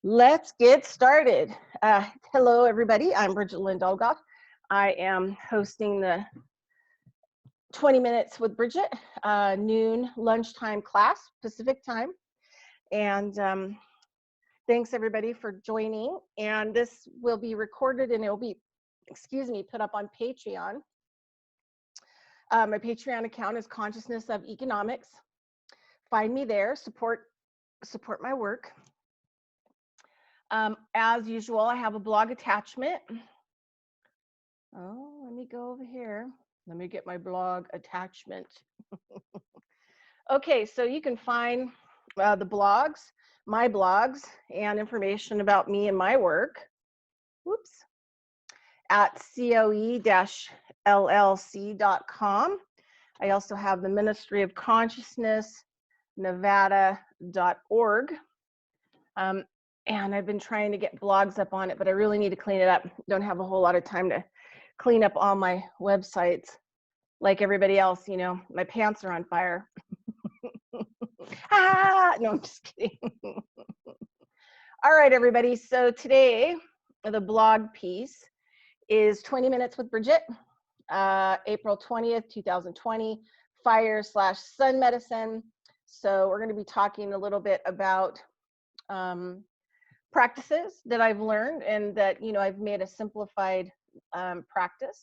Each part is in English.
Let's get started. Hello, everybody. I'm Bridgette. I am hosting the 20 Minutes with Bridgette noon lunchtime class, Pacific time. And thanks, everybody, for joining. And this will be recorded and it will be, put up on Patreon. My Patreon account is Consciousness of Economics. Find me there, support my work. As usual, I have a blog attachment. Oh, let me go over here. Let me get my blog attachment. Okay, so you can find the blogs, my blogs, and information about me and my work. Whoops. At coe-llc.com. I also have the Ministry of Consciousness, Nevada.org. And I've been trying to get blogs up on it, but I really need to clean it up. Don't have a whole lot of time to clean up all my websites. Like everybody else, you know, my pants are on fire. No, I'm just kidding. All right, everybody. So today, the blog piece is 20 Minutes with Bridgette, April 20th, 2020, fire/sun medicine. So we're going to be talking a little bit about practices that I've learned and that, you know, I've made a simplified practice.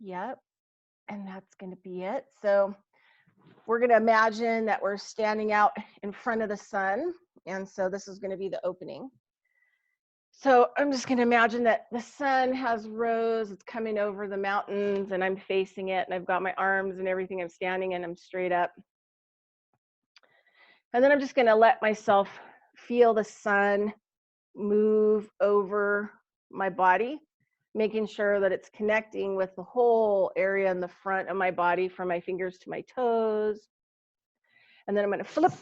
Yep. And that's going to be it. So we're going to imagine that we're standing out in front of the sun. And so this is going to be the opening. So I'm just going to imagine that the sun has rose, it's coming over the mountains and I'm facing it and I've got my arms and everything. I'm standing and I'm straight up. And then I'm just going to let myself feel the sun move over my body, making sure that it's connecting with the whole area in the front of my body from my fingers to my toes. And then I'm going to flip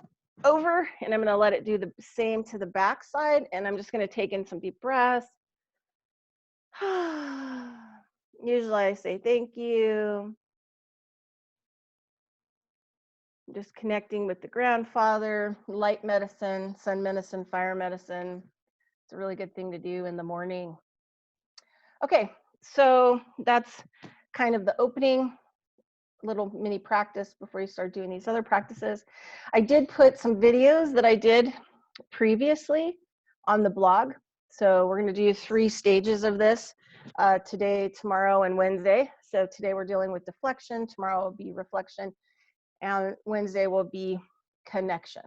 over and I'm going to let it do the same to the back side. And I'm just going to take in some deep breaths. Usually I say thank you. Just connecting with the grandfather, light medicine, sun medicine, fire medicine. It's a really good thing to do in the morning. Okay, so that's kind of the opening little mini practice before you start doing these other practices. I did put some videos that I did previously on the blog. So we're going to do 3 stages of this today, tomorrow, and Wednesday. So today we're dealing with deflection, tomorrow will be reflection, and Wednesday will be connection.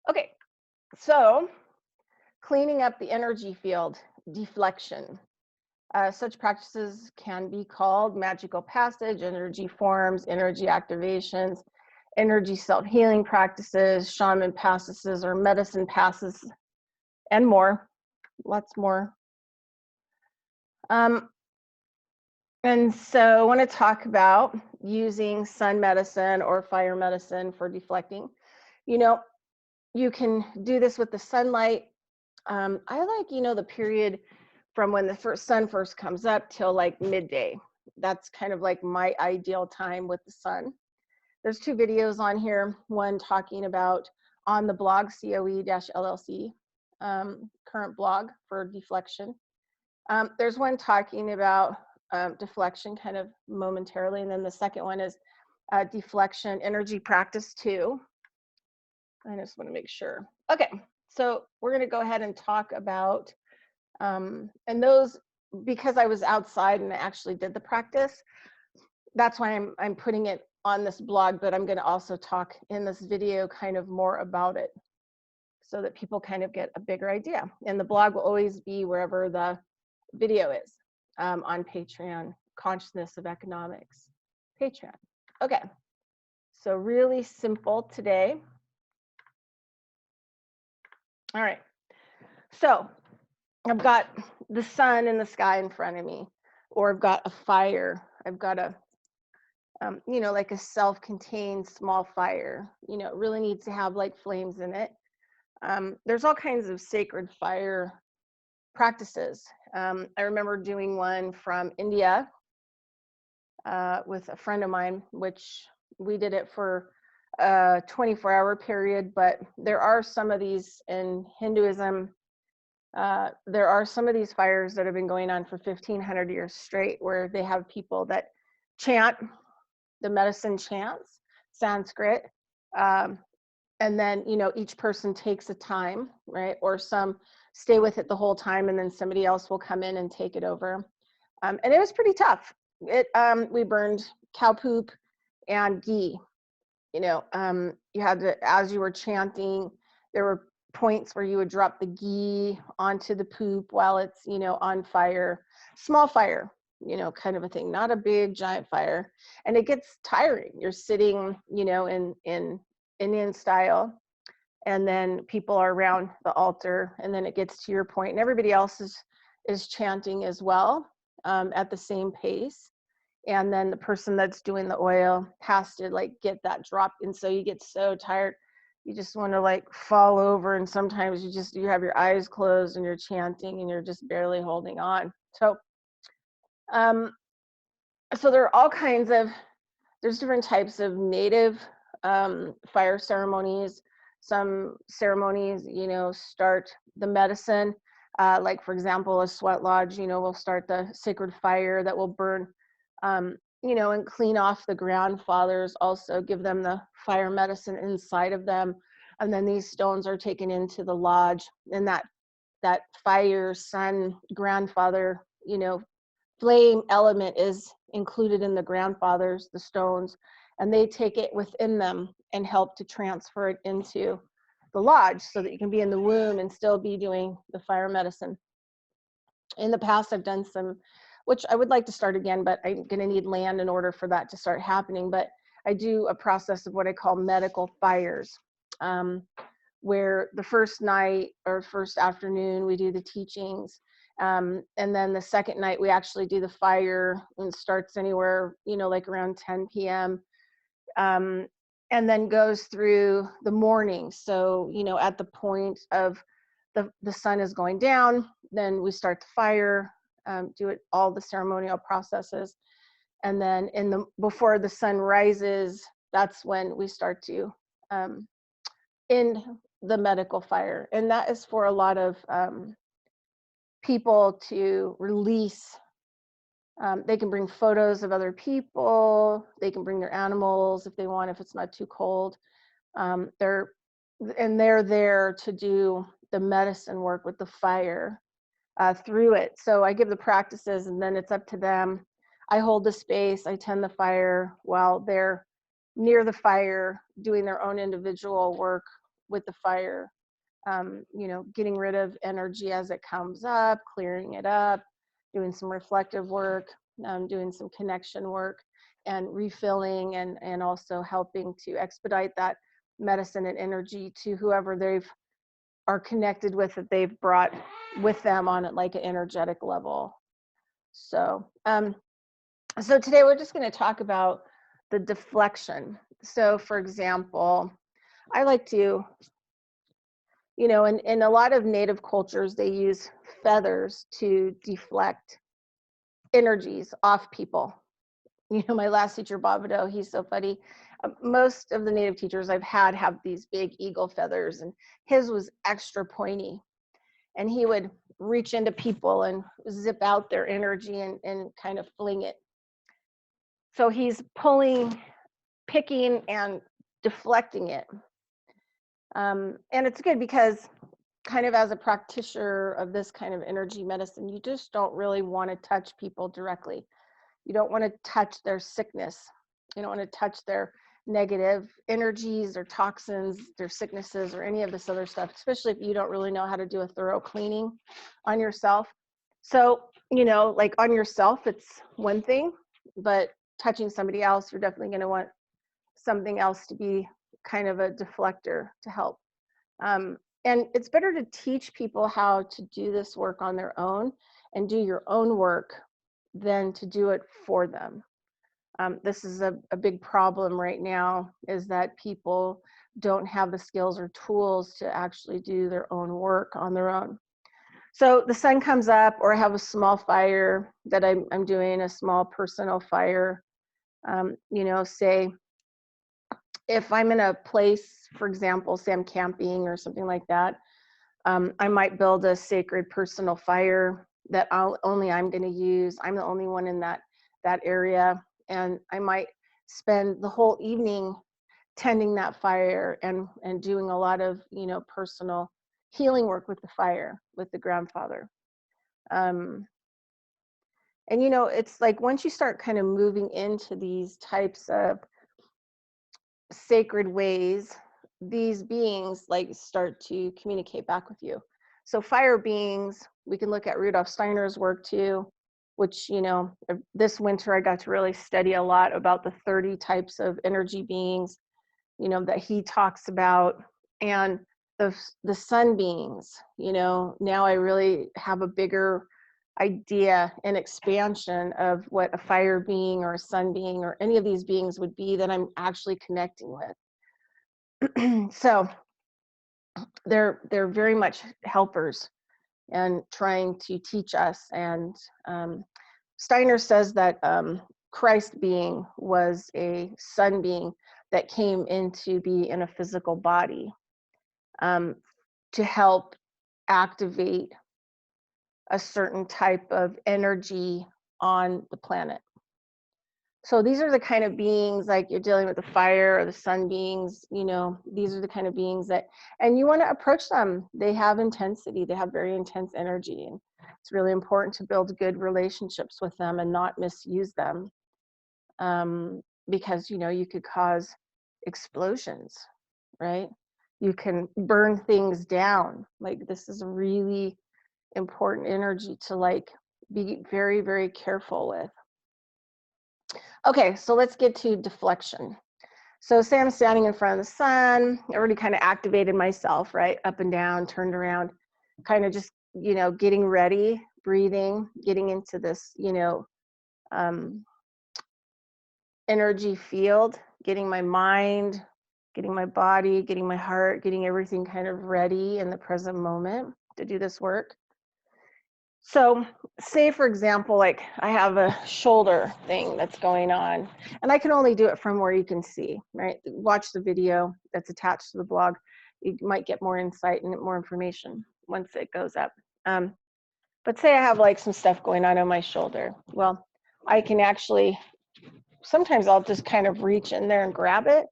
Okay, so cleaning up the energy field, deflection. Such practices can be called magical passage, energy forms, energy activations, energy self-healing practices, shaman passes, or medicine passes, and more, lots more. And so I want to talk about using sun medicine or fire medicine for deflecting. You know, you can do this with the sunlight. I like, you know, the period from when the sun first comes up till like midday. That's kind of like my ideal time with the sun. There's 2 videos on here, one talking about on the blog, coe-llc, current blog for deflection. There's one talking about deflection kind of momentarily, and then the second one is deflection energy practice 2. I just want to make sure. Okay, so we're going to go ahead and talk about and those, because I was outside and I actually did the practice, that's why I'm putting it on this blog, but I'm going to also talk in this video kind of more about it so that people kind of get a bigger idea. And the blog will always be wherever the video is, on Patreon, Consciousness of Economics, Patreon. Okay, so really simple today. All right, so I've got the sun in the sky in front of me, or I've got a fire. I've got a, you know, like a self-contained small fire. You know, it really needs to have like flames in it. There's all kinds of sacred fire practices. I remember doing one from India with a friend of mine, which we did it for a 24-hour period, but there are some of these in Hinduism. There are some of these fires that have been going on for 1,500 years straight, where they have people that chant the medicine chants, Sanskrit, um, and then each person takes a time, right? Or some stay with it the whole time, and then somebody else will come in and take it over. And it was pretty tough. We burned cow poop and ghee. You had to, as you were chanting, there were points where you would drop the ghee onto the poop while it's on fire, small fire, kind of a thing, not a big giant fire. And it gets tiring. You're sitting in Indian style, and then people are around the altar, and then it gets to your point, and everybody else is chanting as well, at the same pace. And then the person that's doing the oil has to like get that dropped, and so you get so tired you just want to like fall over, and sometimes you have your eyes closed and you're chanting and you're just barely holding on. So there are all kinds of, there's different types of native fire ceremonies. Some ceremonies start the medicine, like for example a sweat lodge will start the sacred fire that will burn and clean off the grandfathers, also give them the fire medicine inside of them. And then these stones are taken into the lodge, and that fire, sun, grandfather, flame element is included in the grandfathers, the stones, and they take it within them and help to transfer it into the lodge so that you can be in the womb and still be doing the fire medicine. In the past, I've done some, which I would like to start again, but I'm going to need land in order for that to start happening. But I do a process of what I call medical fires, where the first night or first afternoon we do the teachings, and then the second night we actually do the fire, and it starts anywhere like around 10 p.m. And then goes through the morning. So at the point of the sun is going down, then we start the fire, do it all the ceremonial processes, and then before the sun rises, that's when we start to end the medical fire. And that is for a lot of people to release. They can bring photos of other people, they can bring their animals if they want, if it's not too cold. They're there to do the medicine work with the fire through it. So I give the practices, and then it's up to them. I hold the space, I tend the fire while they're near the fire doing their own individual work with the fire, getting rid of energy as it comes up, clearing it up, doing some reflective work, doing some connection work, and refilling, and also helping to expedite that medicine and energy to whoever they've are connected with, that they've brought with them on it, like an energetic level. So so today we're just going to talk about the deflection. So for example, I like to, in a lot of native cultures, they use feathers to deflect energies off people. My last teacher, Bobido, he's so funny. Most of the native teachers I've had have these big eagle feathers, and his was extra pointy. And he would reach into people and zip out their energy and kind of fling it. So he's picking and deflecting it. And it's good because kind of as a practitioner of this kind of energy medicine, you just don't really want to touch people directly. You don't want to touch their sickness. You don't want to touch their negative energies or toxins, their sicknesses, or any of this other stuff, especially if you don't really know how to do a thorough cleaning on yourself. So, like on yourself, it's one thing, but touching somebody else, you're definitely going to want something else to be kind of a deflector to help. And it's better to teach people how to do this work on their own and do your own work than to do it for them. This is a big problem right now, is that people don't have the skills or tools to actually do their own work on their own. So the sun comes up, or I have a small fire that I'm doing, a small personal fire, say If I'm in a place, for example, say I'm camping or something like that, I might build a sacred personal fire that only I'm going to use. I'm the only one in that area, and I might spend the whole evening tending that fire and doing a lot of personal healing work with the fire, with the grandfather. Um, and it's like once you start kind of moving into these types of sacred ways, these beings like start to communicate back with you. So fire beings, we can look at Rudolf Steiner's work too, which this winter I got to really study a lot about the 30 types of energy beings that he talks about. And the sun beings, now I really have a bigger idea and expansion of what a fire being or a sun being or any of these beings would be that I'm actually connecting with. So they're very much helpers and trying to teach us. And Steiner says that Christ being was a sun being that came into be in a physical body to help activate a certain type of energy on the planet. So these are the kind of beings, like you're dealing with the fire or the sun beings, these are the kind of beings that, and you want to approach them. They have intensity, they have very intense energy. And it's really important to build good relationships with them and not misuse them. Because, you could cause explosions, right? You can burn things down. Like this is a really important energy to like be very, very careful with. Okay, so let's get to deflection. So say I'm standing in front of the sun, I already kind of activated myself, right? Up and down, turned around, kind of just, getting ready, breathing, getting into this, energy field, getting my mind, getting my body, getting my heart, getting everything kind of ready in the present moment to do this work. So say, for example, like I have a shoulder thing that's going on, and I can only do it from where you can see, right? Watch the video that's attached to the blog. You might get more insight and more information once it goes up. But say I have like some stuff going on my shoulder. Well, I can actually, sometimes I'll just kind of reach in there and grab it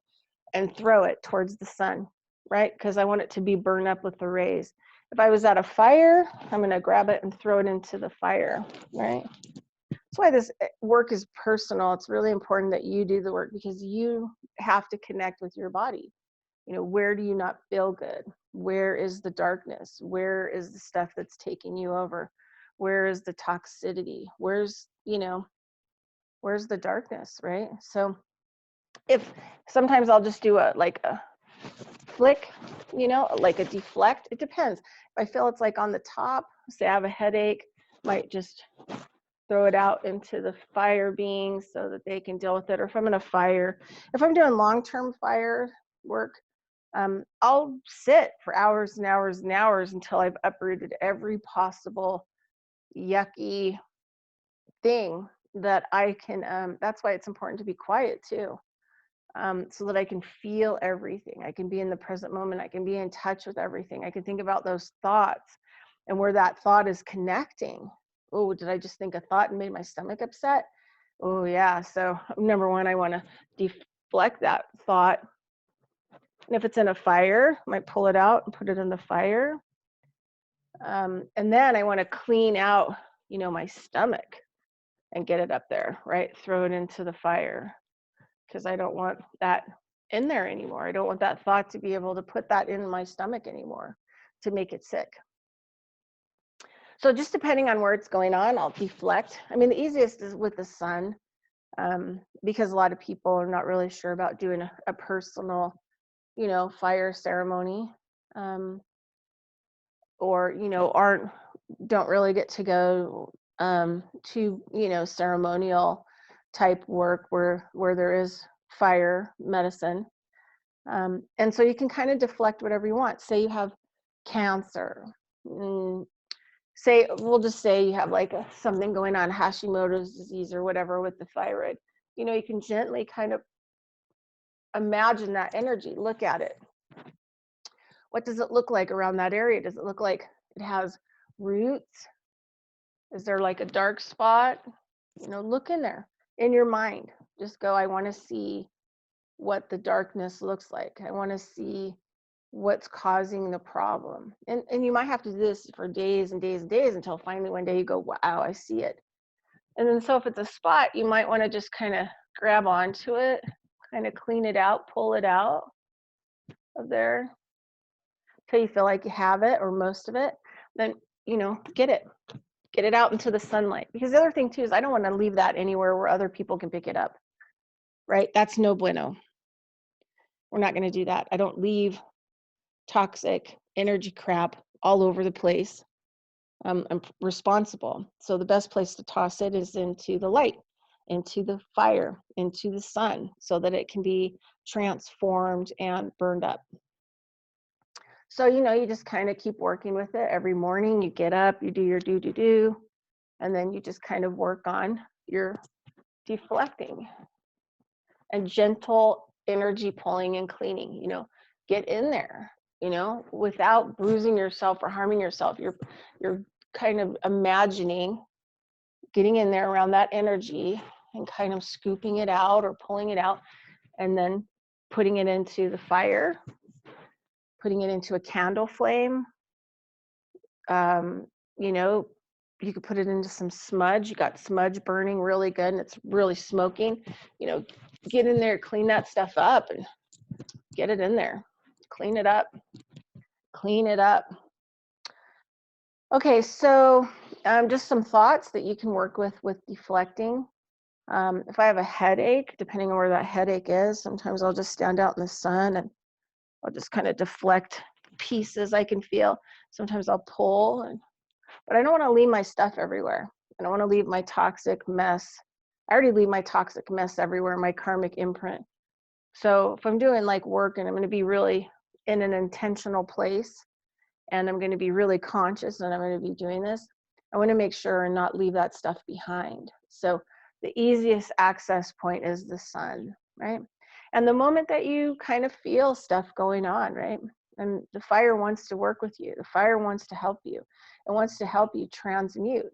and throw it towards the sun, right? Because I want it to be burned up with the rays. If I was at a fire, I'm going to grab it and throw it into the fire, right? That's why this work is personal. It's really important that you do the work because you have to connect with your body. Where do you not feel good? Where is the darkness? Where is the stuff that's taking you over? Where is the toxicity? Where's the darkness, right? So if sometimes I'll just do a flick, like a deflect. It depends. If I feel it's like on the top, say I have a headache, might just throw it out into the fire beings so that they can deal with it. Or if I'm in a fire, if I'm doing long-term fire work, I'll sit for hours and hours and hours until I've uprooted every possible yucky thing that I can. That's why it's important to be quiet too. So that I can feel everything. I can be in the present moment. I can be in touch with everything. I can think about those thoughts and where that thought is connecting. Oh, did I just think a thought and made my stomach upset? Oh, yeah. So number one, I want to deflect that thought. And if it's in a fire, I might pull it out and put it in the fire. And then I want to clean out, my stomach and get it up there, right? Throw it into the fire. Because I don't want that in there anymore. I don't want that thought to be able to put that in my stomach anymore to make it sick. So just depending on where it's going on, I'll deflect. I mean, the easiest is with the sun because a lot of people are not really sure about doing a personal, fire ceremony or, don't really get to go to, ceremonial type work where there is fire medicine. And so you can kind of deflect whatever you want. Say you have cancer. We'll just say you have like something going on, Hashimoto's disease or whatever with the thyroid. You can gently kind of imagine that energy, look at it. What does it look like around that area? Does it look like it has roots? Is there like a dark spot? You know, look in there in your mind. Just go, I want to see what the darkness looks like. I want to see what's causing the problem. And you might have to do this for days and days and days until finally one day you go, wow, I see it. And then so if it's a spot, you might want to just kind of grab onto it, kind of clean it out, pull it out of there till you feel like you have it or most of it. Then, you know, get it out into the sunlight. Because the other thing too is I don't want to leave that anywhere where other people can pick it up, right? That's no bueno. We're not going to do that. I don't leave toxic energy crap all over the place. I'm responsible. So the best place to toss it is into the light, into the fire, into the sun, so that it can be transformed and burned up. So, you know, you just kind of keep working with it. Every morning you get up, you do your do, and then you just kind of work on your deflecting and gentle energy pulling and cleaning. You know, get in there, you know, without bruising yourself or harming yourself. You're kind of imagining getting in there around that energy and kind of scooping it out or pulling it out and then putting it into the fire, putting it into a candle flame. You know, you could put it into some smudge. You got smudge burning really good and it's really smoking. You know, get in there, clean that stuff up and get it in there. Clean it up. Clean it up. Okay, so just some thoughts that you can work with deflecting. If I have a headache, depending on where that headache is, sometimes I'll just stand out in the sun and I'll just kind of deflect pieces I can feel. Sometimes I'll pull, but I don't want to leave my stuff everywhere. I don't want to leave my toxic mess. I already leave my toxic mess everywhere, my karmic imprint. So if I'm doing like work and I'm going to be really in an intentional place and I'm going to be really conscious and I'm going to be doing this, I want to make sure and not leave that stuff behind. So the easiest access point is the sun, right? And the moment that you kind of feel stuff going on, right? And the fire wants to work with you. The fire wants to help you. It wants to help you transmute.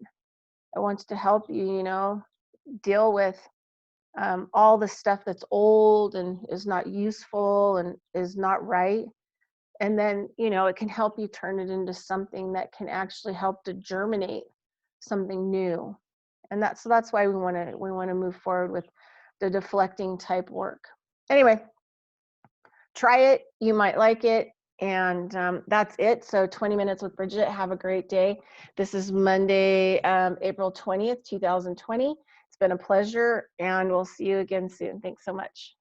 It wants to help you, you know, deal with all the stuff that's old and is not useful and is not right. And then, you know, it can help you turn it into something that can actually help to germinate something new. And that's why we want to move forward with the deflecting type work. Anyway, try it. You might like it. And that's it. So 20 minutes with Bridgette. Have a great day. This is Monday, April 20th, 2020. It's been a pleasure, and we'll see you again soon. Thanks so much.